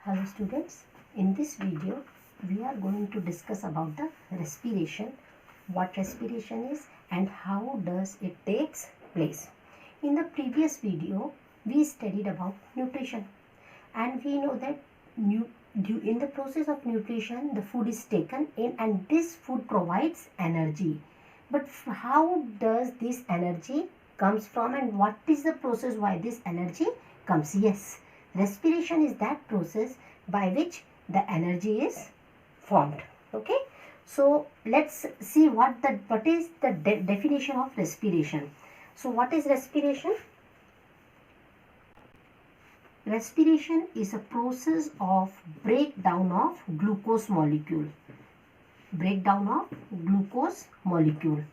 Hello students, in this video we are going to discuss about the respiration, what respiration is and how does it takes place. In the previous video we studied about nutrition and we know that in the process of nutrition the food is taken in and this food provides energy. But how does this energy comes from and what is the process why this energy comes? Yes, respiration is that process by which the energy is formed. Okay, so let's see what is the definition of respiration. So what is respiration? Respiration is a process of breakdown of glucose molecule. Breakdown of glucose molecule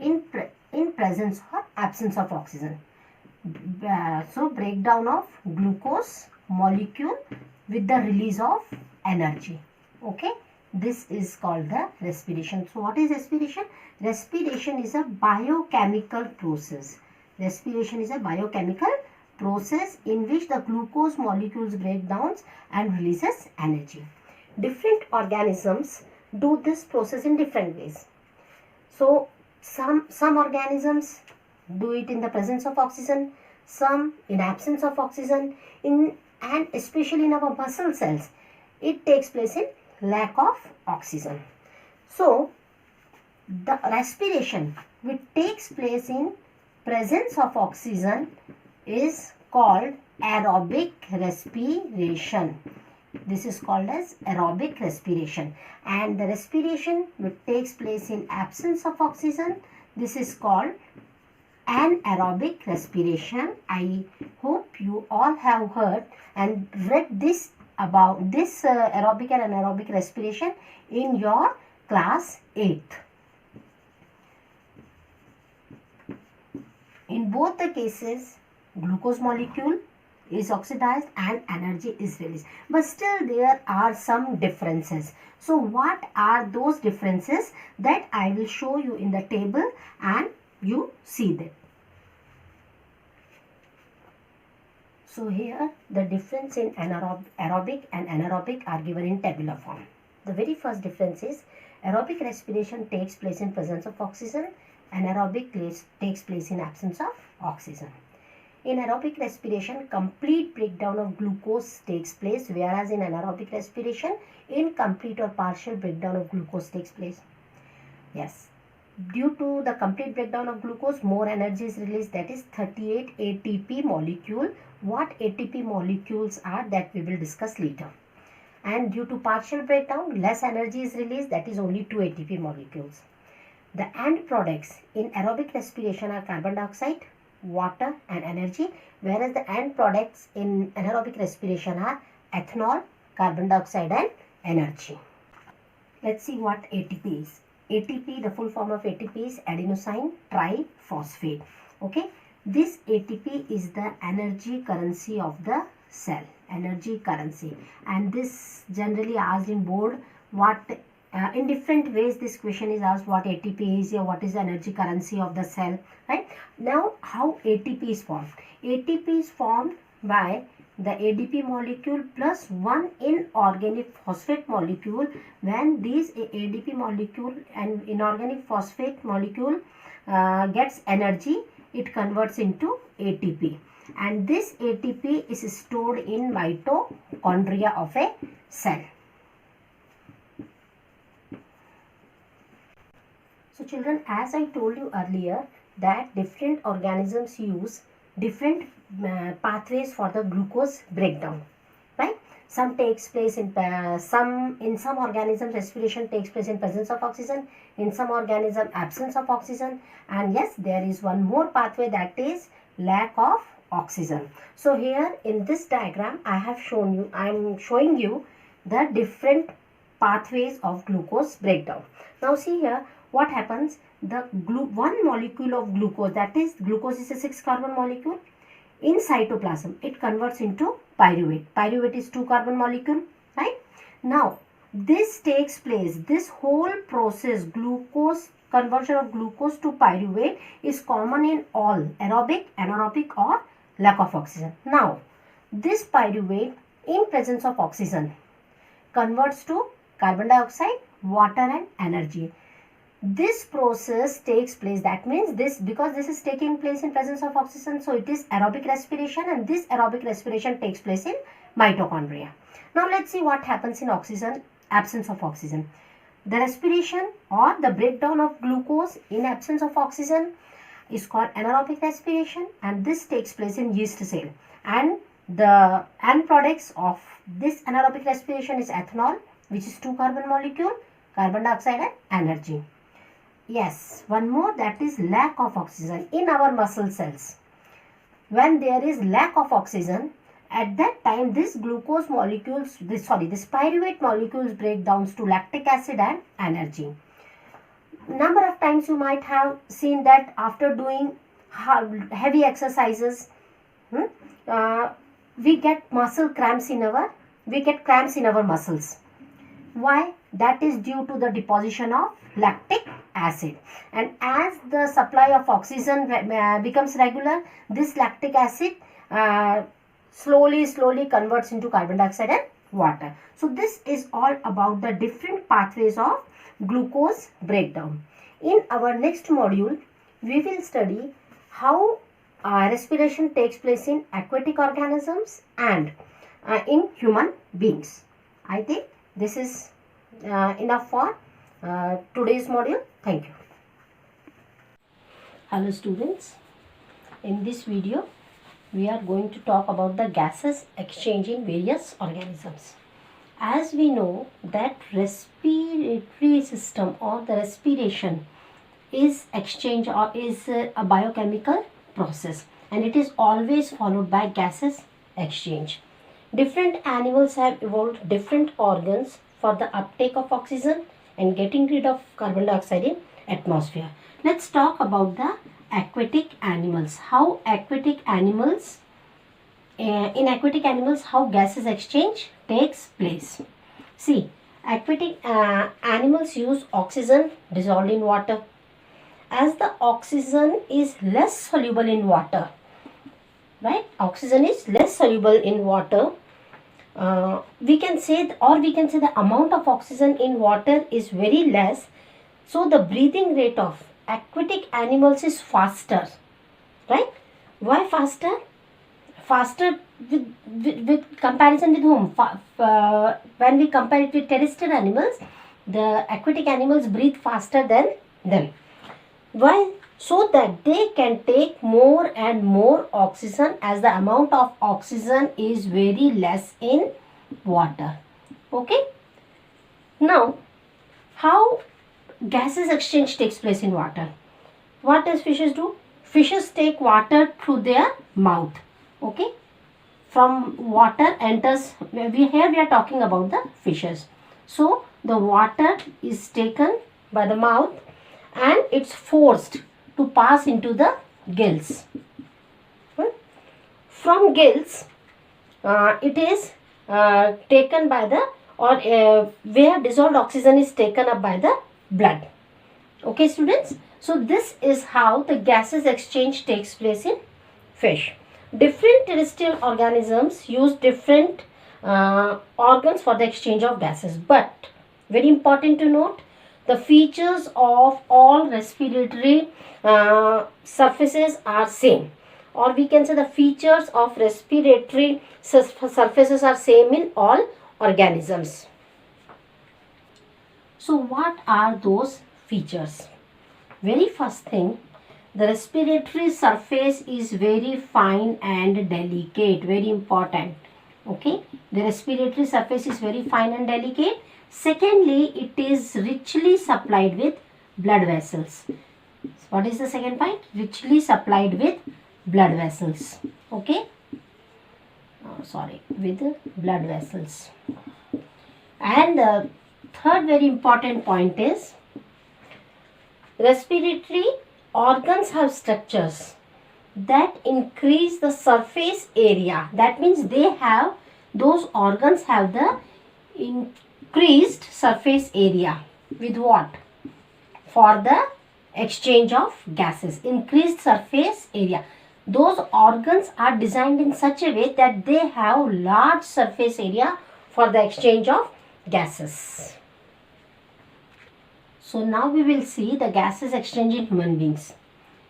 in presence or absence of oxygen. So breakdown of glucose molecule with the release of energy. Okay, this is called the respiration. So what is respiration? Respiration is a biochemical process. Respiration is a biochemical process in which the glucose molecules break down and releases energy. Different organisms do this process in different ways. So some organisms do it in the presence of oxygen, some in absence of oxygen, and especially in our muscle cells it takes place in lack of oxygen. So the respiration which takes place in presence of oxygen is called aerobic respiration. This is called as aerobic respiration, and the respiration which takes place in absence of oxygen, this is called anaerobic respiration. I hope you all have heard and read this about this aerobic and anaerobic respiration in your class 8th. In both the cases, glucose molecule is oxidized and energy is released, but still there are some differences. So what are those differences that I will show you in the table and you see that. So here the difference in aerobic and anaerobic are given in tabular form. The very first difference is aerobic respiration takes place in presence of oxygen, anaerobic takes place in absence of oxygen. In aerobic respiration, complete breakdown of glucose takes place, whereas in anaerobic respiration, incomplete or partial breakdown of glucose takes place. Yes, due to the complete breakdown of glucose, more energy is released, that is 38 ATP molecule. What ATP molecules are, that we will discuss later. And due to partial breakdown, less energy is released, that is only 2 ATP molecules. The end products in aerobic respiration are carbon dioxide, water and energy, whereas the end products in anaerobic respiration are ethanol, carbon dioxide and energy. Let's see what ATP is. ATP, the full form of ATP is adenosine triphosphate. Okay, this ATP is the energy currency of the cell, energy currency, and this generally asked in board what in different ways this question is asked, what ATP is or what is the energy currency of the cell, right? Now how ATP is formed? ATP is formed by the ADP molecule plus one inorganic phosphate molecule. When these ADP molecule and inorganic phosphate molecule gets energy, it converts into ATP, and this ATP is stored in mitochondria of a cell. So children, as I told you earlier that different organisms use different pathways for the glucose breakdown, right? Some takes place in some organisms respiration takes place in presence of oxygen, in some organism absence of oxygen, and yes, there is one more pathway, that is lack of oxygen. So here in this diagram I am showing you the different pathways of glucose breakdown. Now see here what happens. The one molecule of glucose, that is glucose is a 6 carbon molecule, in cytoplasm it converts into pyruvate. Pyruvate is 2 carbon molecule, right? Now this takes place, this whole process, glucose conversion of glucose to pyruvate, is common in all aerobic, anaerobic or lack of oxygen. Now this pyruvate in presence of oxygen converts to carbon dioxide, water and energy. This process takes place, that means because this is taking place in presence of oxygen, so it is aerobic respiration, and this aerobic respiration takes place in mitochondria. Now let's see what happens in absence of oxygen. The respiration or the breakdown of glucose in absence of oxygen is called anaerobic respiration, and this takes place in yeast cell, and the end products of this anaerobic respiration is ethanol, which is 2 carbon molecule, carbon dioxide and energy. Yes, one more, that is lack of oxygen in our muscle cells. When there is lack of oxygen, at that time this glucose molecules, this pyruvate molecules break down to lactic acid and energy. Number of times you might have seen that after doing heavy exercises, we get cramps in our muscles. Why? That is due to the deposition of lactic acid, and as the supply of oxygen becomes regular, this lactic acid slowly converts into carbon dioxide and water. So this is all about the different pathways of glucose breakdown. In our next module, we will study how respiration takes place in aquatic organisms and in human beings. I think this is enough for today's module. Thank you. Hello students. In this video, we are going to talk about the gases exchange in various organisms. As we know that respiratory system or the respiration is exchange or is a biochemical process, and it is always followed by gases exchange. Different animals have evolved different organs for the uptake of oxygen and getting rid of carbon dioxide in atmosphere. Let's talk about the aquatic animals. How aquatic animals, how gases exchange takes place. See, aquatic animals use oxygen dissolved in water. As the oxygen is less soluble in water, right? Oxygen is less soluble in water. We can say the amount of oxygen in water is very less, so the breathing rate of aquatic animals is faster, right? Why faster? Faster with comparison with whom? When we compare it with terrestrial animals, the aquatic animals breathe faster than them. Why? So that they can take more and more oxygen, as the amount of oxygen is very less in water. Okay. Now, how gases exchange takes place in water? What does fishes do? Fishes take water through their mouth. Okay. From water enters, here we are talking about the fishes. So the water is taken by the mouth and it's forced to pass into the gills. From gills, it is taken by the, where dissolved oxygen is taken up by the blood. Okay students, so this is how the gases exchange takes place in fish. Different terrestrial organisms use different organs for the exchange of gases, but very important to note, the features of all respiratory surfaces are same, or we can say the features of respiratory surfaces are same in all organisms. So what are those features? Very first thing, the respiratory surface is very fine and delicate, very important. Okay, the respiratory surface is very fine and delicate. Secondly, it is richly supplied with blood vessels. What is the second point? Richly supplied with blood vessels. Okay, with blood vessels. And the third very important point is, respiratory organs have structures that increase the surface area. That means those organs have the increased surface area. With what? For the exchange of gases. Increased surface area. those organs are designed in such a way that they have large surface area for the exchange of gases. So now we will see the gases exchange in human beings.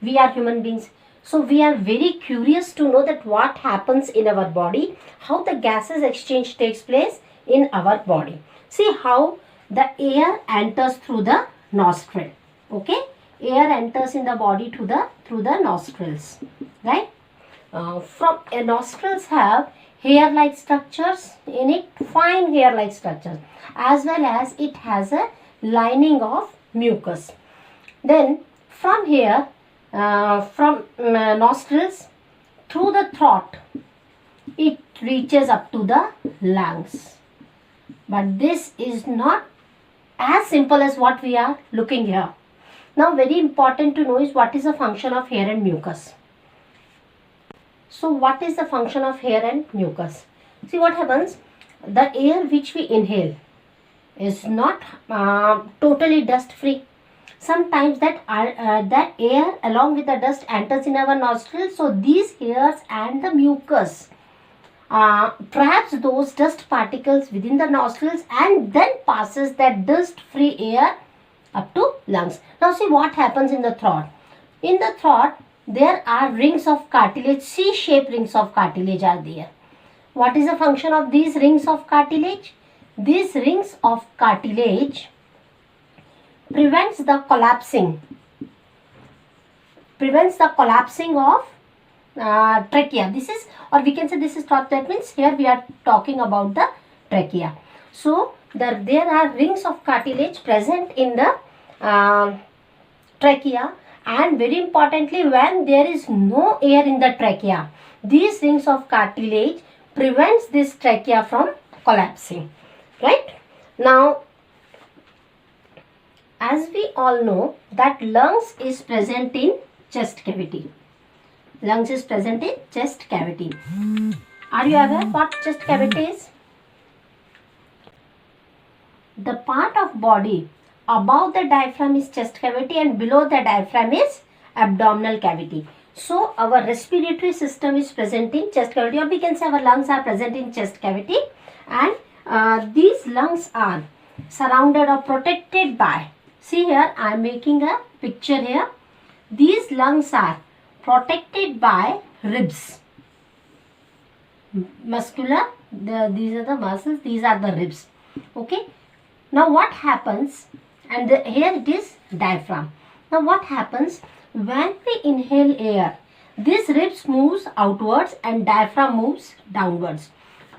We are human beings. So we are very curious to know that what happens in our body, how the gases exchange takes place in our body. See how the air enters through the nostril. Okay, air enters in the body through the nostrils, right? From nostrils have hair-like structures in it, fine hair-like structures, as well as it has a lining of mucus. Then from here, from nostrils through the throat, it reaches up to the lungs. But this is not as simple as what we are looking here. Now very important to know is what is the function of hair and mucus. So what is the function of hair and mucus? See what happens, the air which we inhale is not totally dust free. Sometimes that air along with the dust enters in our nostrils. So these hairs and the mucus traps those dust particles within the nostrils and then passes that dust free air up to lungs. Now see what happens in the throat. In the throat there are rings of cartilage, C-shaped rings of cartilage are there. What is the function of these rings of cartilage? These rings of cartilage prevents the collapsing of trachea. This is, or we can say this is throat. That means here we are talking about the trachea. So there are rings of cartilage present in the trachea, and very importantly, when there is no air in the trachea, these rings of cartilage prevents this trachea from collapsing, right? Now as we all know that lungs is present in chest cavity. Lungs is present in chest cavity. Are you aware what chest cavity is? The part of body above the diaphragm is chest cavity and below the diaphragm is abdominal cavity. So our respiratory system is present in chest cavity, or we can say our lungs are present in chest cavity, and these lungs are surrounded or protected by, see here I am making a picture here. These lungs are protected by ribs. Muscular, these are the muscles, these are the ribs. Okay. Now what happens, and here it is diaphragm. Now what happens when we inhale air? This ribs moves outwards and diaphragm moves downwards.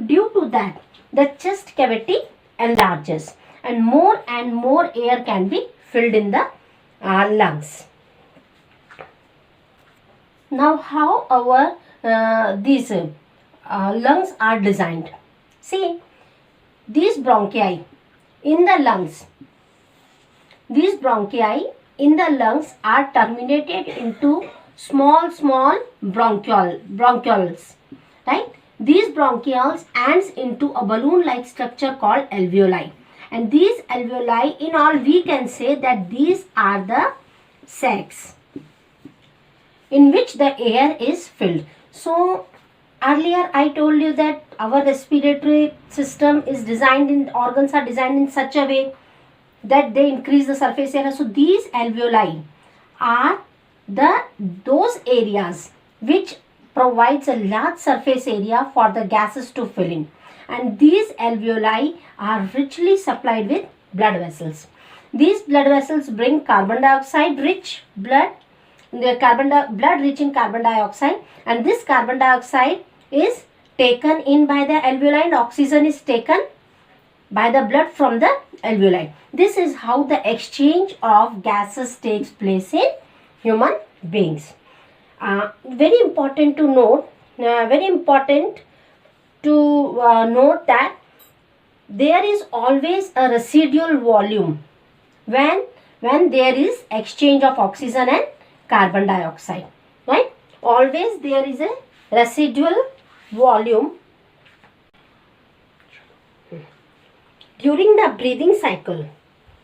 Due to that, the chest cavity enlarges and more air can be filled in the lungs. Now how our these lungs are designed? See, these bronchi in the lungs, are terminated into small bronchioles, right? These bronchioles ends into a balloon like structure called alveoli, and these alveoli, in all we can say that these are the sacs in which the air is filled. So earlier I told you that our respiratory system is designed in, organs are designed in such a way that they increase the surface area. So these alveoli are those areas which provides a large surface area for the gases to fill in, and these alveoli are richly supplied with blood vessels. These blood vessels bring carbon dioxide rich blood, blood rich in carbon dioxide, and this carbon dioxide is taken in by the alveoli and oxygen is taken by the blood from the alveoli. This is how the exchange of gases takes place in human beings. Very important to note, note that there is always a residual volume when there is exchange of oxygen and carbon dioxide, right? Always there is a residual volume during the breathing cycle.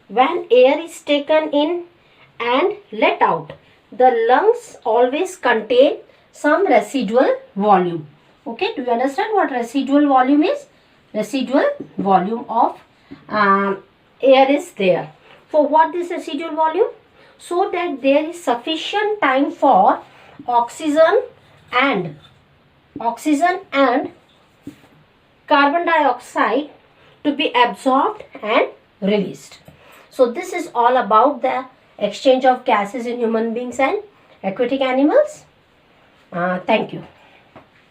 When air is taken in and let out, the lungs always contain some residual volume. Okay, do you understand what residual volume is? Residual volume of air is there. For what this residual volume? So that there is sufficient time for oxygen and carbon dioxide to be absorbed and released. So this is all about the exchange of gases in human beings and aquatic animals. Thank you.